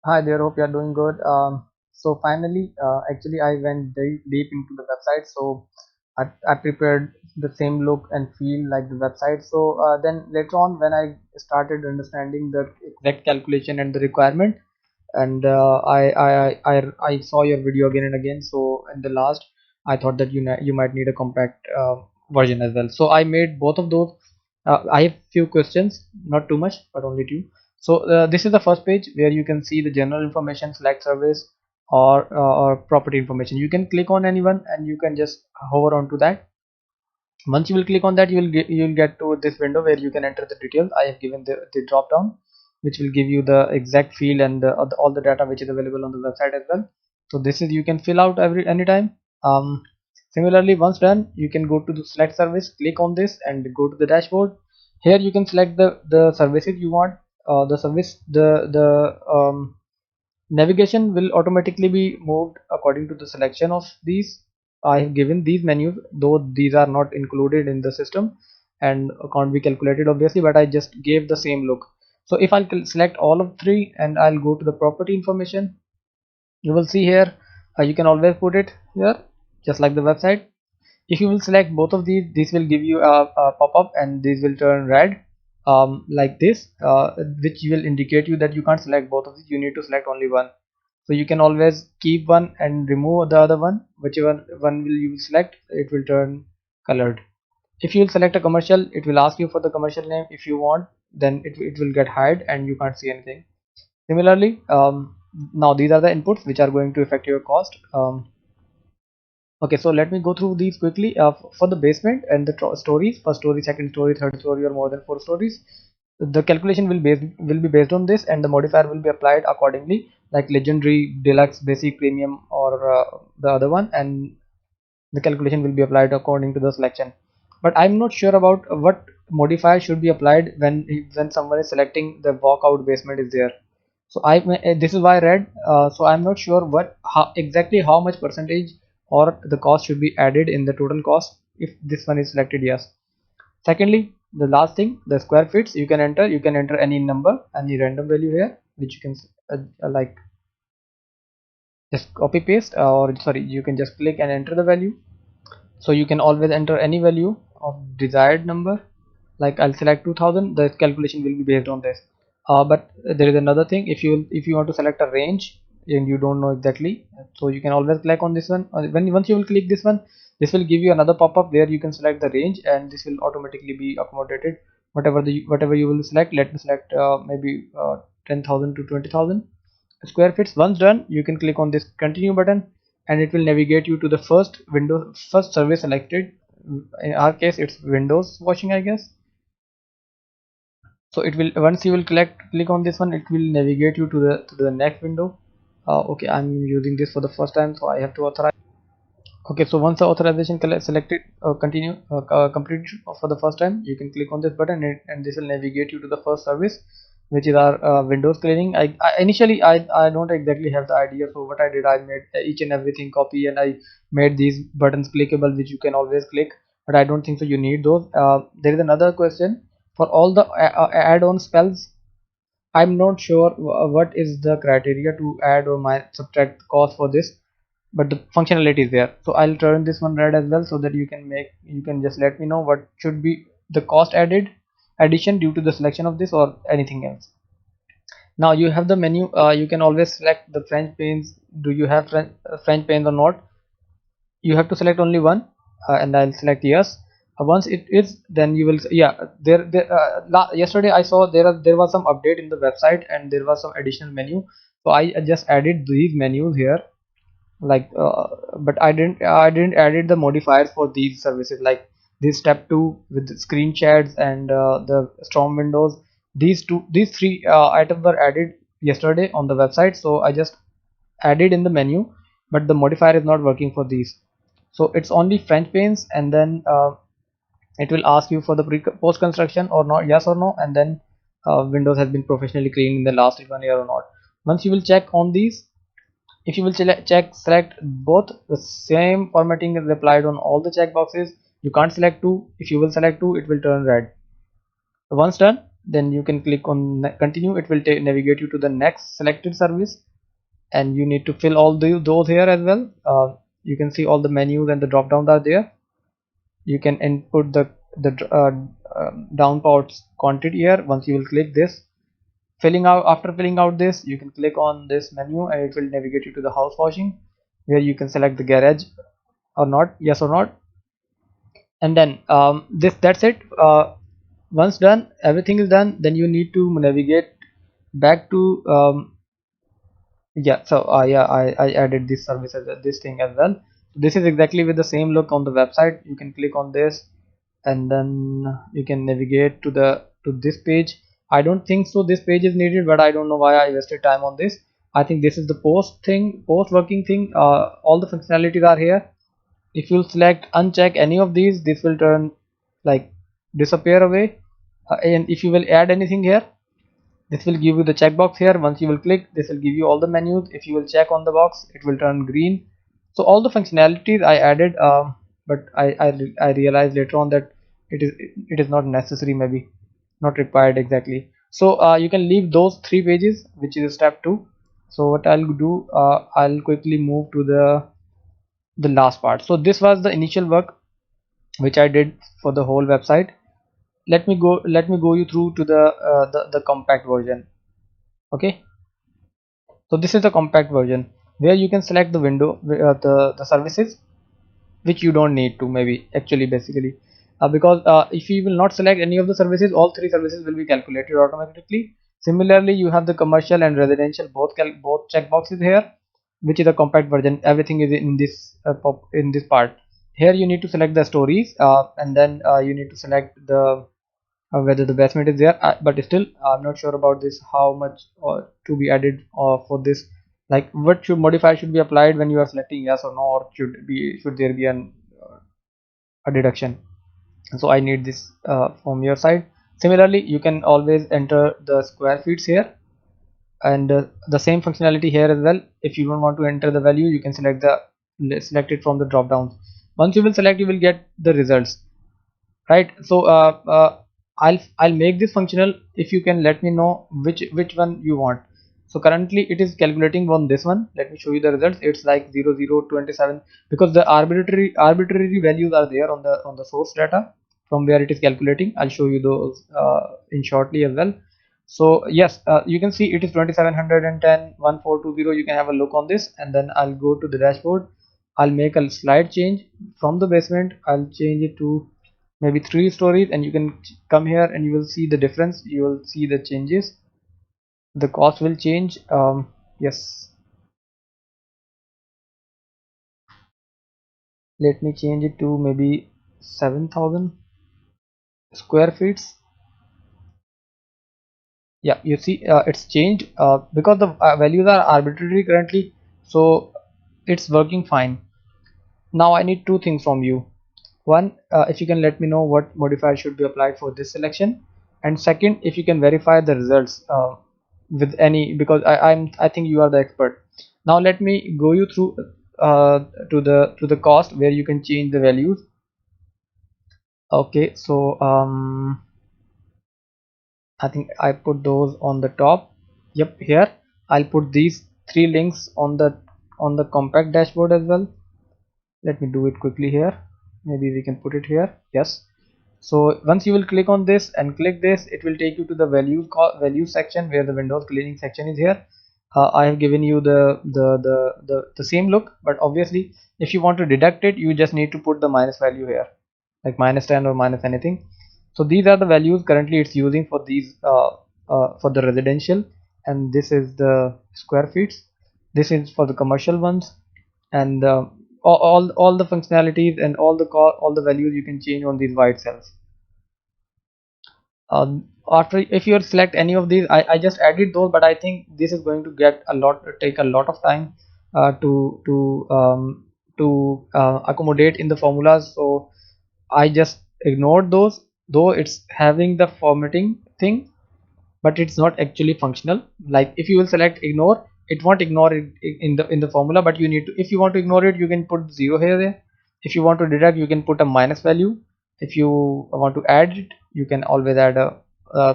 Hi there, hope you are doing good. So finally, actually, I went deep into the website, so I prepared the same look and feel like the website. So then later on, when I started understanding the exact calculation and the requirement, and I saw your video again and again. So in the last, I thought that you might need a compact version as well. So I made both of those. I have few questions, not too much, but only two. So this is the first page where you can see the general information, select service, or property information. You can click on anyone and you can just hover onto that. Once you will click on that, you will get to this window where you can enter the details. I have given the drop down, which will give you the exact field and all the data which is available on the website as well. So this is you can fill out every anytime. Similarly, once done, you can go to the select service, click on this and go to the dashboard. Here you can select the services you want. The service the Navigation will automatically be moved according to the selection of these. I have given these menus, though these are not included in the system and can't be calculated obviously, but I just gave the same look. So if I'll select all of three and I'll go to the property information, you will see here you can always put it here just like the website. If you will select both of these, this will give you a pop-up and these will turn red, like this, which will indicate you that you can't select both of these, you need to select only one. So you can always keep one and remove the other one. Whichever one will you select, it will turn colored. If you will select a commercial, it will ask you for the commercial name. If you want, then it will get hide and you can't see anything. Similarly, now these are the inputs which are going to affect your cost. Okay, so let me go through these quickly. For the basement and the stories, first story, second story, third story, or more than four stories, the calculation will be based on this, and the modifier will be applied accordingly, like legendary, deluxe, basic, premium, or the other one, and the calculation will be applied according to the selection. But I'm not sure about what modifier should be applied when someone is selecting the walkout basement is there. So this is why I read. So I'm not sure exactly how much percentage or the cost should be added in the total cost if this one is selected. Yes. Secondly, the last thing, the square feet you can enter. You can enter any number, any random value here, which you can like just copy paste, or sorry, you can just click and enter the value. So you can always enter any value of desired number. Like I'll select 2000, the calculation will be based on this. But there is another thing, if you want to select a range and you don't know exactly, so you can always click on this one. Once you will click this one, this will give you another pop-up where you can select the range and this will automatically be accommodated. Whatever you will select, let me select maybe 10,000 to 20,000 square feet. Once done, you can click on this continue button and it will navigate you to the first service selected. In our case it's windows washing, I guess. So it will, once you will click on this one, it will navigate you to the next window. Okay, I'm using this for the first time, so I have to authorize. Okay, so once the authorization selected, continue complete for the first time, you can click on this button and this will navigate you to the first service, which is our windows cleaning. Initially I don't exactly have the idea, so what I did, I made each and everything copy and I made these buttons clickable, which you can always click, but I don't think so you need those. There is another question for all the add-on spells. I'm not sure what is the criteria to add or subtract cost for this, but the functionality is there. So I'll turn this one red as well, so that you can just let me know what should be the cost addition due to the selection of this or anything else. Now you have the menu. You can always select the French panes. Do you have French panes or not? You have to select only one, and I'll select yes. Once it is, then you will, yeah, yesterday I saw there was some update in the website and there was some additional menu, so I just added these menus here, like but I didn't added the modifiers for these services, like this step 2 with the screen chats and the storm windows. These three items were added yesterday on the website, so I just added in the menu, but the modifier is not working for these. So it's only French panes, and then it will ask you for the post construction or not, yes or no, and then windows has been professionally cleaned in the last 1 year or not. Once you will check on these, if you will select both, the same formatting is applied on all the checkboxes. You can't select two. If you will select two, it will turn red. Once done, then you can click on continue. It will navigate you to the next selected service, and you need to fill all those here as well. You can see all the menus and the drop downs are there. You can input the downports quantity here. Once you will click this, after filling out this, you can click on this menu and it will navigate you to the house washing, where you can select the garage or not, yes or not. And then that's it. Once done, everything is done, then you need to navigate back to yeah. So yeah, I added this service as this thing as well. This is exactly with the same look on the website. You can click on this and then you can navigate to this page. I don't think so this page is needed, but I don't know why I wasted time on this. I think this is the post working thing. All the functionalities are here. If you select uncheck any of these, this will turn like disappear away. And if you will add anything here, this will give you the checkbox here. Once you will click, this will give you all the menus. If you will check on the box, it will turn green. So all the functionalities I added, but I realized later on that it is not necessary, maybe not required exactly. So you can leave those 3 pages, which is step 2. So what I'll do, I'll quickly move to the last part. So this was the initial work which I did for the whole website. Let me go you through to the compact version. Okay, so this is the compact version where you can select the window, the services which you don't need to, maybe actually basically, because if you will not select any of the services, all 3 services will be calculated automatically. Similarly, you have the commercial and residential both checkboxes here, which is a compact version. Everything is in this in this part. Here you need to select the stories, and then you need to select the whether the basement is there, but still I'm not sure about this, how much to be added for this, like what should modify should be applied when you are selecting yes or no, or should there be a deduction. So I need this from your side. Similarly, you can always enter the square feet here, and the same functionality here as well. If you don't want to enter the value, you can select it from the drop downs. Once you will select, you will get the results, right? So I'll make this functional if you can let me know which one you want. So currently it is calculating on this one. Let me show you the results. It's like 0027, because the arbitrary values are there on the source data from where it is calculating. I'll show you those in shortly as well. So yes, you can see it is 2710 1420. You can have a look on this, and then I'll go to the dashboard. I'll make a slight change from the basement. I'll change it to maybe 3 stories, and you can come here and you will see the difference. You will see the changes. The cost will change. Yes, let me change it to maybe 7,000 square feet. Yeah, you see it's changed because the values are arbitrary currently, so it's working fine. Now I need 2 things from you. One, if you can let me know what modifier should be applied for this selection, and second, if you can verify the results with any, because I think you are the expert. Now let me go you through to the cost where you can change the values. Okay, so I think I put those on the top. Yep, here I'll put these 3 links on the compact dashboard as well. Let me do it quickly here. Maybe we can put it here. Yes. So once you will click on this and click this, it will take you to the value section where the Windows cleaning section is here. I have given you the same look, but obviously if you want to deduct it, you just need to put the minus value here, like -10 or minus anything. So these are the values currently it's using for these for the residential, and this is the square feet. This is for the commercial ones, and all the functionalities and all the values you can change on these white cells. After, if you select any of these, I just added those, but I think this is going to take a lot of time to accommodate in the formulas, so I just ignored those, though it's having the formatting thing, but it's not actually functional. Like if you will select ignore, it won't ignore it in the formula, but you need to, if you want to ignore it, you can put 0 here there. If you want to deduct, you can put a minus value. If you want to add it, you can always add a